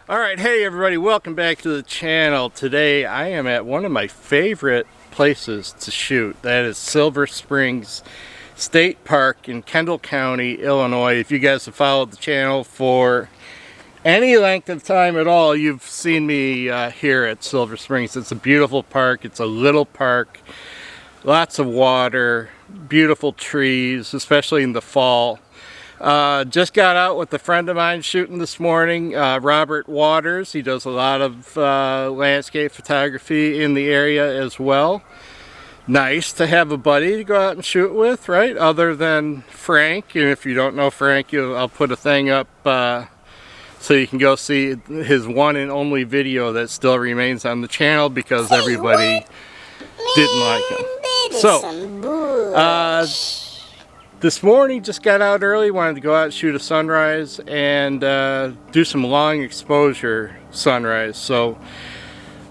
Alright, hey everybody, welcome back to the channel. Today I am at one of my favorite places to shoot. That is Silver Springs State Park in Kendall County, Illinois. If you guys have followed the channel for any length of time at all, you've seen me here at Silver Springs. It's a beautiful park. It's a little park. Lots of water, beautiful trees, especially in the fall. Just got out with a friend of mine shooting this morning, Robert Waters. He does a lot of landscape photography in the area as well. Nice to have a buddy to go out and shoot with, right? Other than Frank. And if you don't know Frank, I'll put a thing up so you can go see his one and only video that still remains on the channel because everybody didn't like him. So, this morning, just got out early, wanted to go out and shoot a sunrise and do some long exposure sunrise. So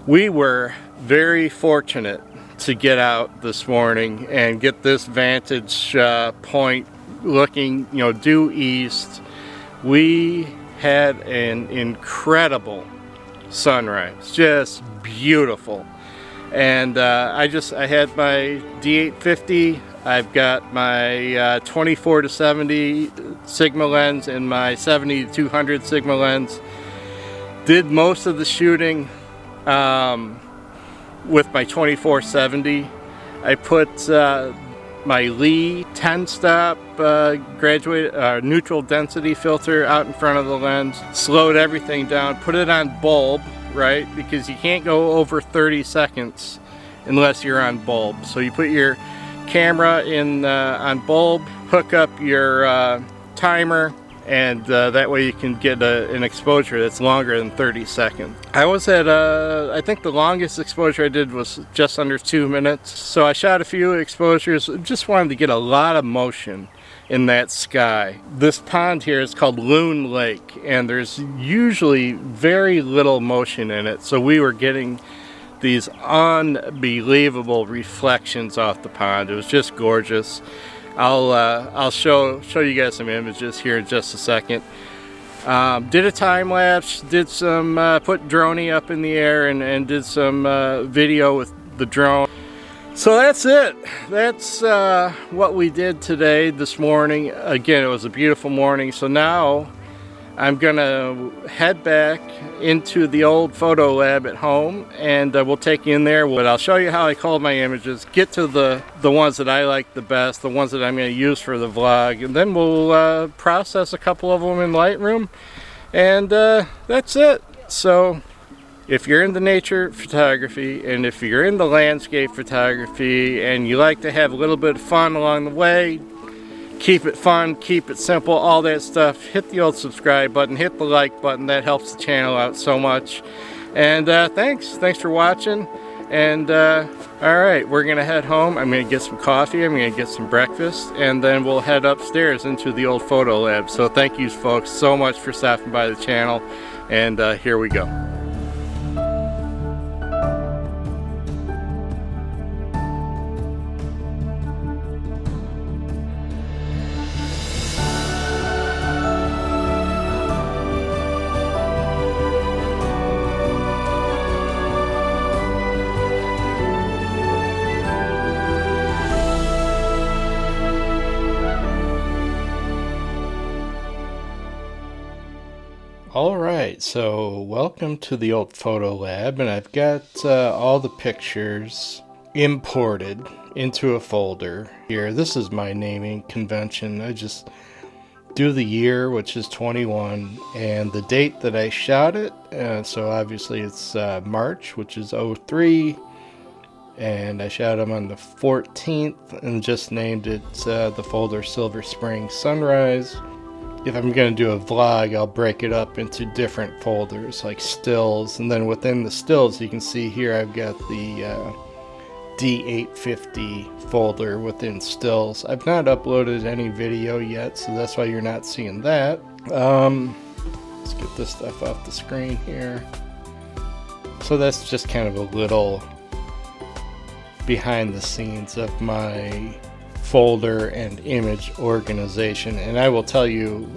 we were very fortunate to get out this morning and get this vantage point looking, due east. We had an incredible sunrise, just beautiful. And I had my D850. I've got my 24 to 70 Sigma lens and my 70 to 200 Sigma lens. Did most of the shooting with my 24-70. I put my Lee 10-stop neutral density filter out in front of the lens. Slowed everything down. Put it on bulb, right? Because you can't go over 30 seconds unless you're on bulb. So you put your camera in on bulb, hook up your timer, and that way you can get an exposure that's longer than 30 seconds. I was at I think the longest exposure I did was just under 2 minutes. So I shot a few exposures, just wanted to get a lot of motion in that sky. This pond here is called Loon Lake, and there's usually very little motion in it, so we were getting these unbelievable reflections off the pond. It was just gorgeous. I'll show you guys some images here in just a second. Did a time lapse, did some put droney up in the air and did some video with the drone. So that's it. That's what we did this morning. Again, it was a beautiful morning. So now I'm gonna head back into the old photo lab at home, and we'll take you in there. But I'll show you how I culled my images, get to the ones that I like the best, the ones that I'm gonna use for the vlog, and then we'll process a couple of them in Lightroom, and that's it. So if you're into nature photography, and if you're into landscape photography, and you like to have a little bit of fun along the way, keep it fun, keep it simple, all that stuff, hit the old subscribe button, hit the like button. That helps the channel out so much. And thanks for watching. And alright, we're gonna head home. I'm gonna get some coffee, I'm gonna get some breakfast, and then we'll head upstairs into the old photo lab. So thank you folks so much for stopping by the channel, and here we go. Alright, so welcome to the old photo lab, and I've got all the pictures imported into a folder here. This is my naming convention. I just do the year, which is 21, and the date that I shot it. So obviously it's March, which is 03, and I shot them on the 14th and just named it the folder Silver Springs Sunrise. If I'm going to do a vlog, I'll break it up into different folders, like stills, and then within the stills you can see here I've got the D850 folder within stills. I've not uploaded any video yet, so that's why you're not seeing that. Let's get this stuff off the screen here. So that's just kind of a little behind the scenes of my folder and image organization, and I will tell you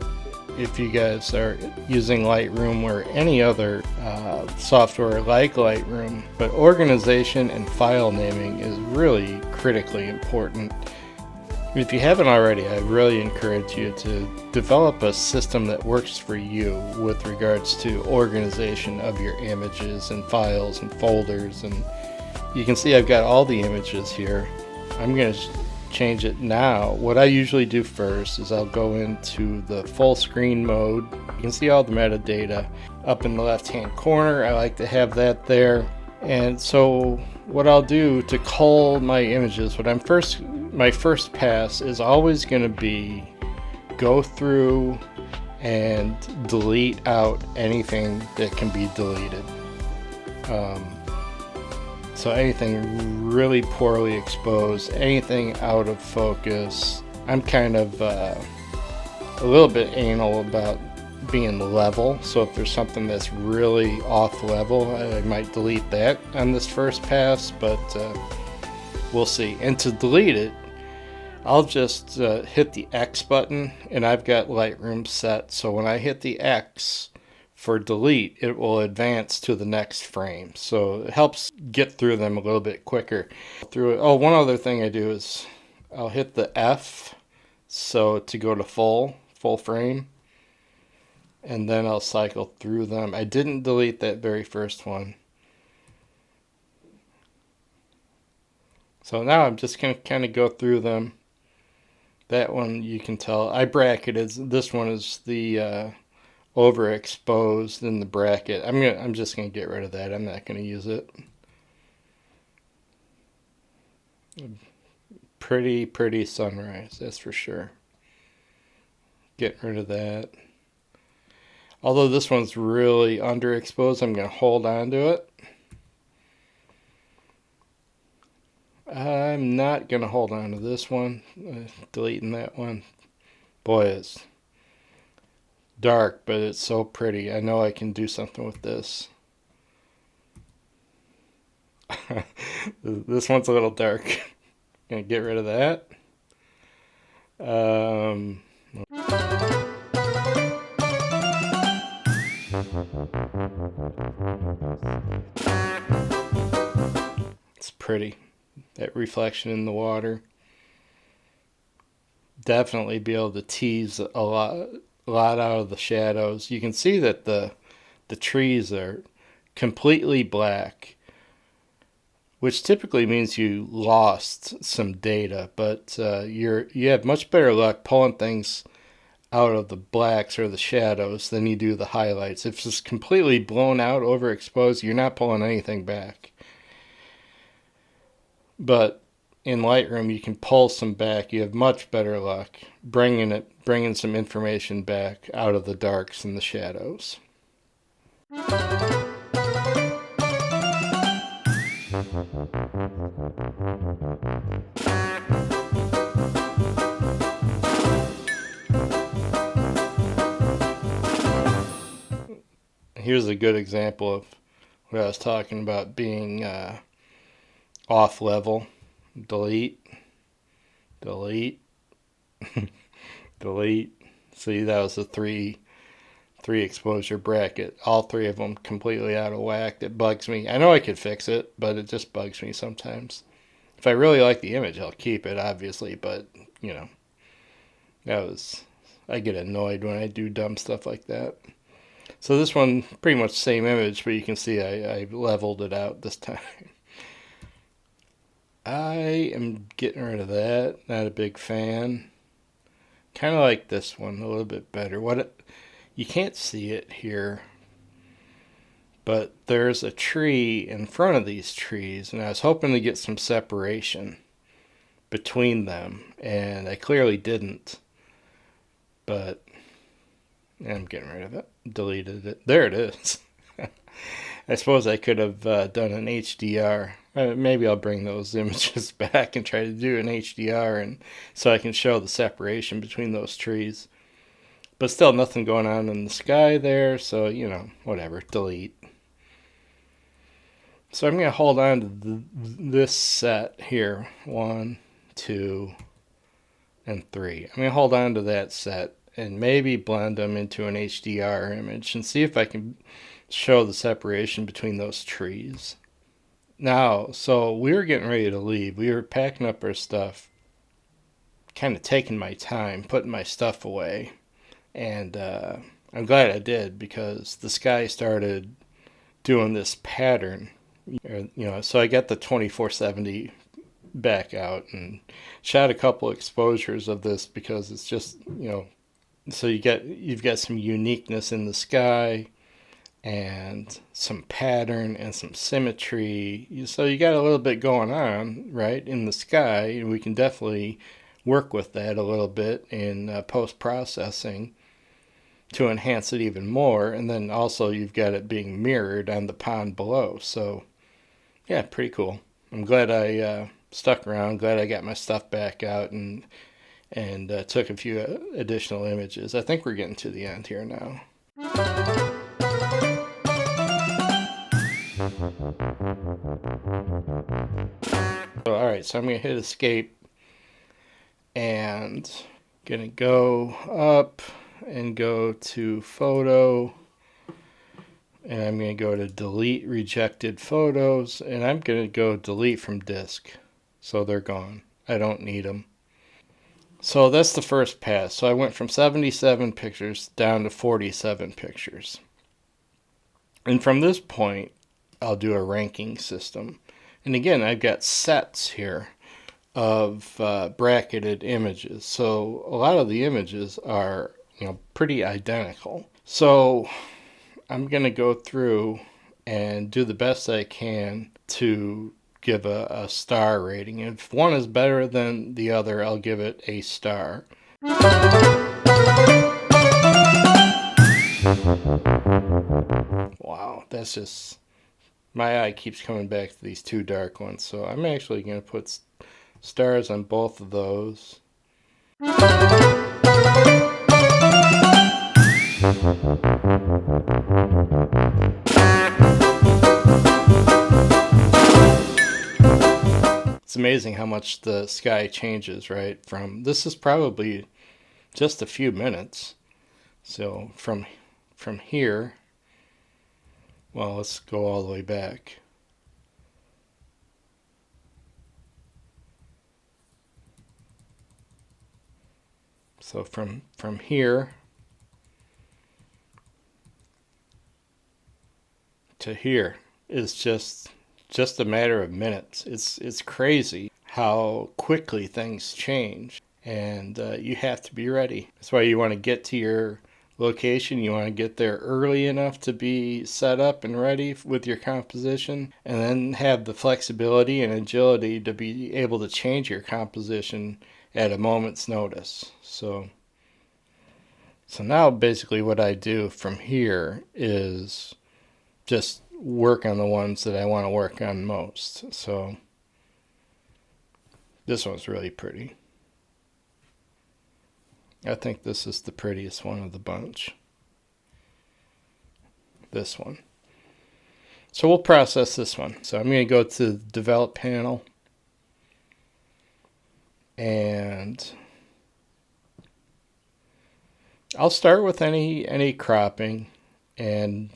if you guys are using Lightroom or any other software like Lightroom, but organization and file naming is really critically important. If you haven't already, I really encourage you to develop a system that works for you with regards to organization of your images and files and folders. And you can see I've got all the images here. I'm going to change it now. What I usually do first is I'll go into the full screen mode. You can see all the metadata up in the left hand corner. I like to have that there. And so what I'll do to cull my images, my first pass is always going to be go through and delete out anything that can be deleted. So anything really poorly exposed, anything out of focus. I'm kind of a little bit anal about being level, so if there's something that's really off level, I might delete that on this first pass, but we'll see. And to delete it, I'll just hit the X button, and I've got Lightroom set, so when I hit the X for delete, it will advance to the next frame, so it helps get through them a little bit quicker. Oh, one other thing I do is I'll hit the F, so to go to full frame, and then I'll cycle through them. I didn't delete that very first one. So now I'm just going to kind of go through them. That one you can tell I bracketed. This one is the overexposed in the bracket. I'm just going to get rid of that. I'm not going to use it. Pretty sunrise, that's for sure. Get rid of that. Although this one's really underexposed, I'm going to hold on to it. I'm not going to hold on to this one. Deleting that one. Boy, it's dark, but it's so pretty. I know I can do something with this. This one's a little dark. Going to get rid of that. It's pretty. That reflection in the water. Definitely be able to tease a lot out of the shadows. You can see that the trees are completely black, which typically means you lost some data, but you have much better luck pulling things out of the blacks or the shadows than you do the highlights. If it's completely blown out, overexposed, you're not pulling anything back. But in Lightroom, you can pull some back. You have much better luck bringing some information back out of the darks and the shadows. Here's a good example of what I was talking about being off level. Delete. Delete. See, that was a three exposure bracket. All three of them completely out of whack. It bugs me. I know I could fix it, but it just bugs me sometimes. If I really like the image, I'll keep it, obviously, but you know, I get annoyed when I do dumb stuff like that. So this one, pretty much the same image, but you can see I leveled it out this time. I am getting rid of that. Not a big fan. Kind of like this one a little bit better. You can't see it here, but there's a tree in front of these trees, and I was hoping to get some separation between them, and I clearly didn't. But I'm getting rid of it. Deleted it. There it is. I suppose I could have done an HDR. Maybe I'll bring those images back and try to do an HDR, and so I can show the separation between those trees. But still nothing going on in the sky there, so, you know, whatever. Delete. So I'm going to hold on to this set here. 1, 2, and 3. I'm going to hold on to that set. and maybe blend them into an HDR image and see if I can show the separation between those trees. Now, so we were getting ready to leave. We were packing up our stuff, kind of taking my time, putting my stuff away. And I'm glad I did, because the sky started doing this pattern. So I got the 2470 back out and shot a couple exposures of this, because it's just, so you've got some uniqueness in the sky and some pattern and some symmetry. So you got a little bit going on, right, in the sky, and we can definitely work with that a little bit in post-processing to enhance it even more. And then also you've got it being mirrored on the pond below. So yeah, pretty cool. I'm glad I stuck around, glad I got my stuff back out and took a few additional images. I think we're getting to the end here now. So, alright, so I'm going to hit escape and going to go up and go to photo, and I'm going to go to delete rejected photos, and I'm going to go delete from disk. So they're gone. I don't need them. So that's the first pass. So I went from 77 pictures down to 47 pictures. And from this point, I'll do a ranking system. And again, I've got sets here of bracketed images. So a lot of the images are, pretty identical. So I'm going to go through and do the best I can to give a star rating. If one is better than the other, I'll give it a star. Wow, that's just, my eye keeps coming back to these two dark ones. So I'm actually going to put stars on both of those. It's amazing how much the sky changes, right? This is probably just a few minutes. So from here, well, let's go all the way back. So from here to here is just a matter of minutes. It's crazy how quickly things change, and you have to be ready. That's why you want to get to your location. You want to get there early enough to be set up and ready with your composition, and then have the flexibility and agility to be able to change your composition at a moment's notice. So now basically what I do from here is just work on the ones that I want to work on most. So this one's really pretty. I think this is the prettiest one of the bunch. This one. So we'll process this one. So I'm going to go to the develop panel, and I'll start with any cropping, and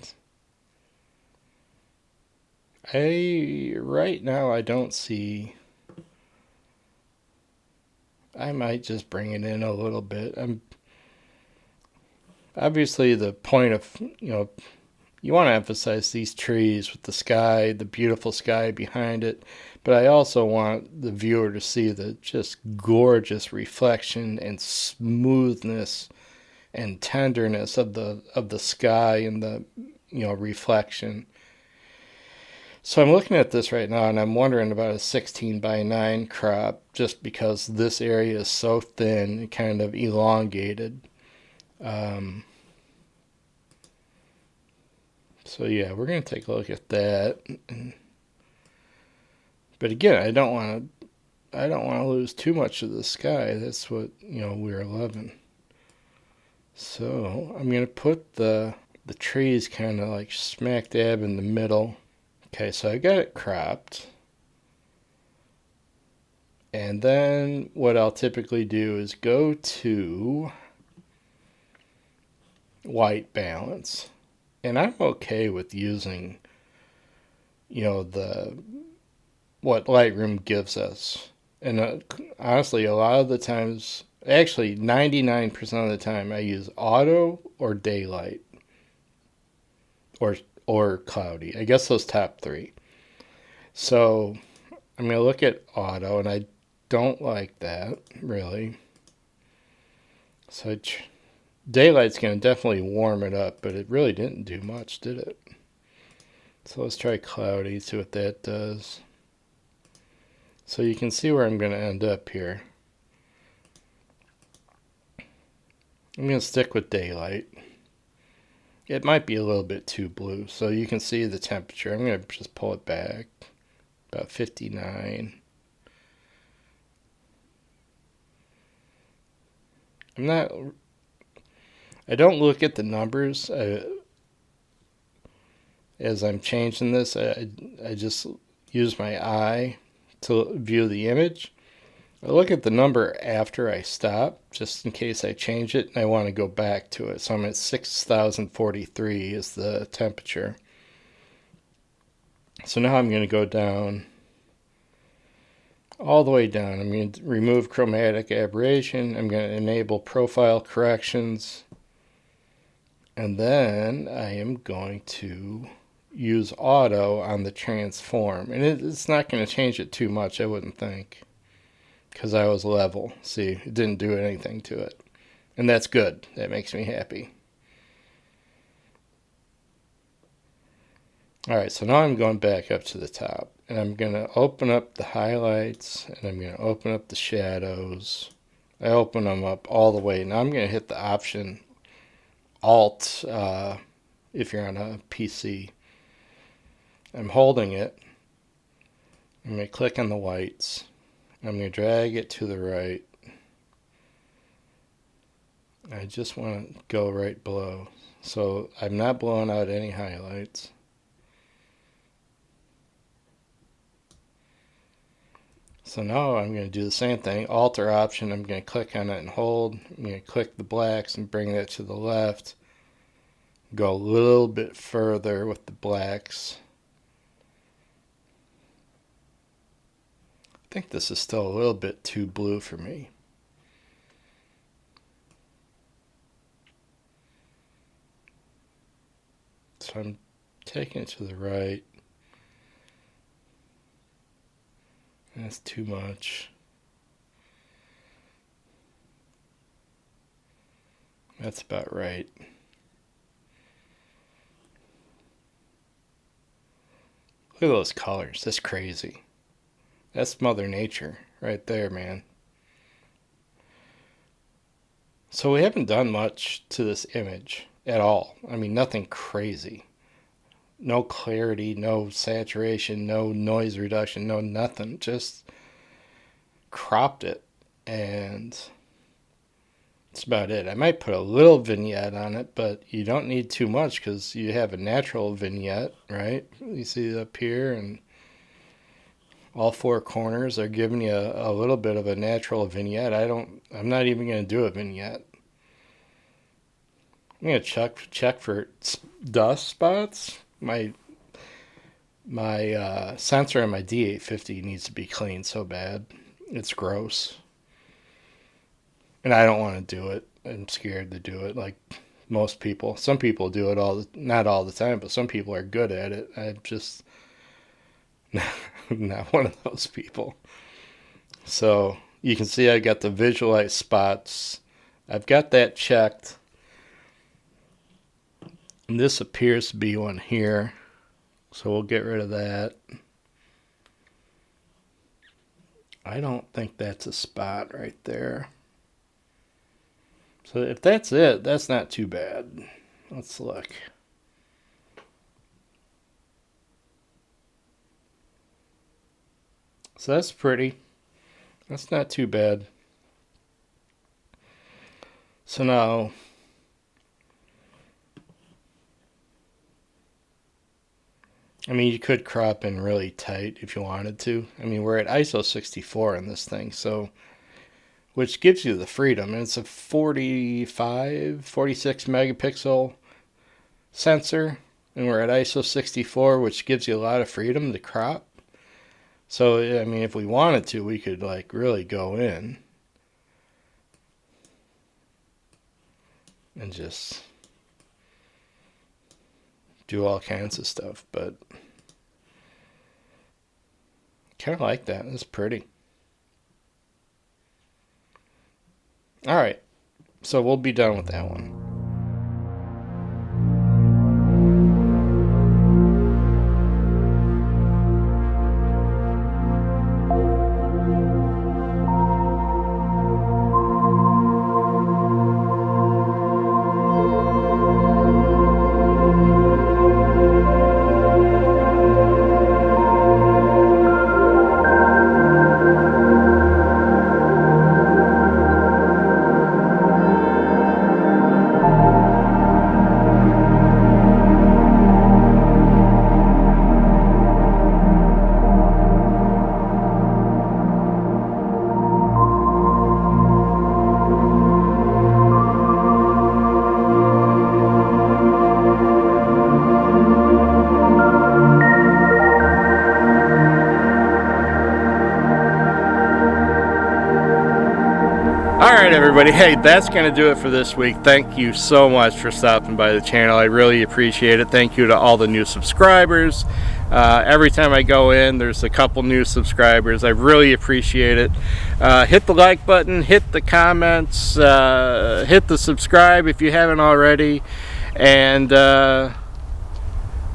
right now I don't see. I might just bring it in a little bit. Obviously the point of, you want to emphasize these trees with the sky, the beautiful sky behind it, but I also want the viewer to see the just gorgeous reflection and smoothness and tenderness of the sky and the reflection. So I'm looking at this right now, and I'm wondering about a 16:9 crop, just because this area is so thin and kind of elongated. So yeah, we're going to take a look at that. But again, I don't want to lose too much of the sky. That's what we're loving. So I'm going to put the trees kind of like smack dab in the middle. Okay, so I got it cropped. And then what I'll typically do is go to white balance. And I'm okay with using, you know, what Lightroom gives us. And honestly, a lot of the times, actually 99% of the time, I use auto or daylight or cloudy. I guess those top three. So I'm going to look at auto, and I don't like that, really. So daylight's going to definitely warm it up, but it really didn't do much, did it? So let's try cloudy, see what that does. So you can see where I'm going to end up here. I'm going to stick with daylight. It might be a little bit too blue, so you can see the temperature. I'm going to just pull it back, about 59. I don't look at the numbers as I'm changing this. I just use my eye to view the image. I look at the number after I stop, just in case I change it and I want to go back to it. So I'm at 6,043 is the temperature. So now I'm going to go down, all the way down. I'm going to remove chromatic aberration. I'm going to enable profile corrections. And then I am going to use auto on the transform. And it's not going to change it too much, I wouldn't think, because I was level. See, it didn't do anything to it. And that's good. That makes me happy. Alright, so now I'm going back up to the top. And I'm going to open up the highlights. And I'm going to open up the shadows. I open them up all the way. Now I'm going to hit the option Alt if you're on a PC. I'm holding it. I'm going to click on the whites. I'm going to drag it to the right. I just want to go right below. So I'm not blowing out any highlights. So now I'm going to do the same thing. Alt or Option. I'm going to click on it and hold. I'm going to click the blacks and bring that to the left. Go a little bit further with the blacks. I think this is still a little bit too blue for me. So I'm taking it to the right. That's too much. That's about right. Look at those colors. That's crazy. That's Mother Nature right there, man. So we haven't done much to this image at all. I mean, nothing crazy. No clarity, no saturation, no noise reduction, no nothing. Just cropped it, and that's about it. I might put a little vignette on it, but you don't need too much because you have a natural vignette, right? You see it up here, and all four corners are giving you a little bit of a natural vignette. I'm not even going to do a vignette. I'm going to check for dust spots. My sensor on my D850 needs to be cleaned so bad. It's gross. And I don't want to do it. I'm scared to do it like most people. Some people do it not all the time, but some people are good at it. I'm just not one of those people. So you can see I got the visualize spots. I've got that checked. And this appears to be one here. So we'll get rid of that. I don't think that's a spot right there. So if that's it, that's not too bad. Let's look. So that's pretty. That's not too bad. So now, I mean, you could crop in really tight if you wanted to. I mean, we're at ISO 64 in this thing, so which gives you the freedom. And it's a 46 megapixel sensor, and we're at ISO 64, which gives you a lot of freedom to crop. So, I mean, if we wanted to, we could like really go in and just do all kinds of stuff, but kind of like that. It's pretty. All right, so we'll be done with that one. Alright everybody, hey, that's going to do it for this week. Thank you so much for stopping by the channel. I really appreciate it. Thank you to all the new subscribers. Every time I go in, there's a couple new subscribers. I really appreciate it. Hit the like button, hit the comments, hit the subscribe if you haven't already. And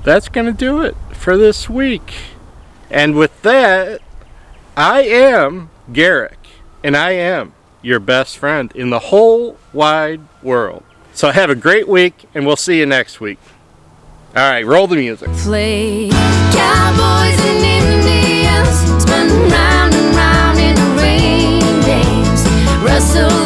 that's going to do it for this week. And with that, I am Garrick, and I am your best friend in the whole wide world. So have a great week, and we'll see you next week. All right, roll the music. Play cowboys and Indians, spun round and round in the rain dance. Rustle